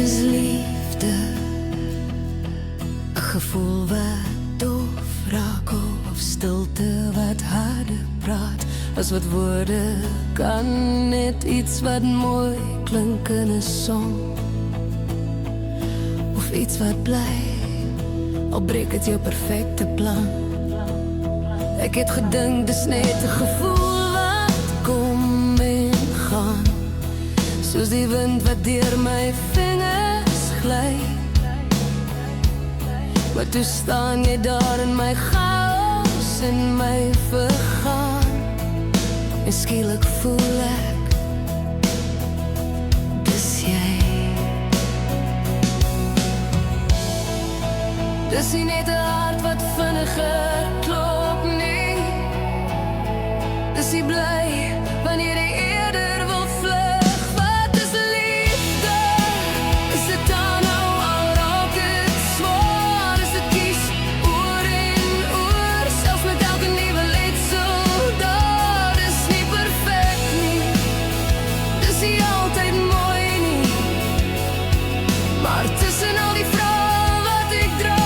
is liefde, 'n gevoel wat dof raak of stilte wat harder praat as wat woorde kan, net iets wat mooi klink in 'n song of iets wat bly al breek het jou perfekte plan. Ek het gedink dis net 'n gevoel wat kom en gaan, soos die wind wat deur my vingers gly. Maar toe staan jy daar in my chaos, in my vergaan, en skielik voel ek, dis jy. Dis nie net 'n hart wat vinniger klop nie, dis nie bly wanneer jy eerder wil vlug. Wat is liefde? Is dit dan nou al raak het swaar? Is dit kies oor en oor, selfs met elke nuwe letsel daar? Dis nie perfek nie, dis nie altyd mooi nie, maar tussen al die vrae wat ek dra,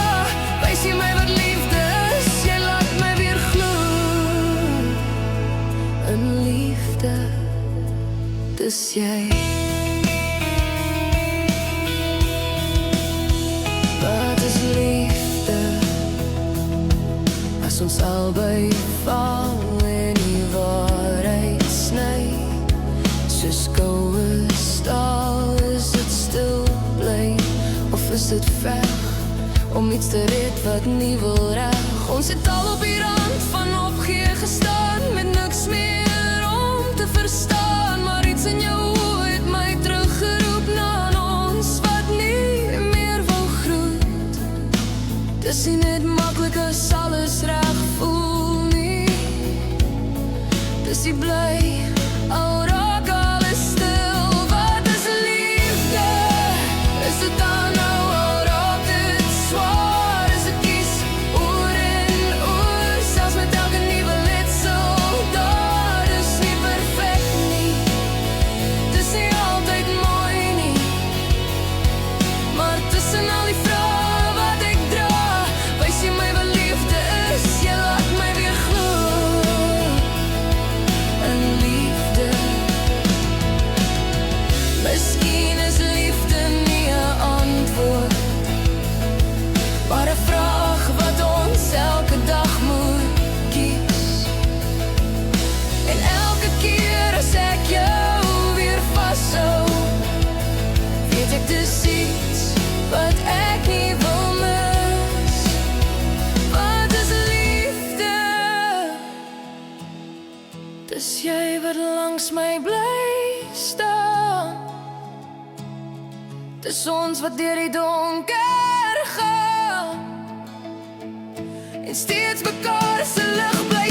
wys jy my wat liefde is. Jy laat my weer glo in liefde, dis jy. Wat is liefde? As ons albei val en die waarheid sny, soos koue staal, is dit stil bly of is dit veg om iets te red wat nie wil reg? Ons het al op die rand van opgee gestaan, met niks meer om te verstaan, maar iets in jou het my teruggeroep na ons wat nie meer wil groet. Dis nie net maklik as alles reg voel nie, dis nie bly al raak alles stil. Wat is liefde? Is dit dan nou al raak dit swaar? Is dit kies oor en oor, selfs met elke nuwe letsel daar? Dis nie perfek nie, dis nie altyd mooi nie, maar tussen al die vrae wat ek dra, wys jy my wat liefde is. Jy laat my weer glo in liefde. Miskien is liefde nie 'n antwoord, maar 'n vraag wat ons elke dag moet kies. En elke keer as ek jou weer vashou, weet ek dis iets wat ek nie wil mis. Wat is liefde? Dis jy wat langs my bly staan, dis ons wat deur die donker gaan en steeds mekaar se lig bly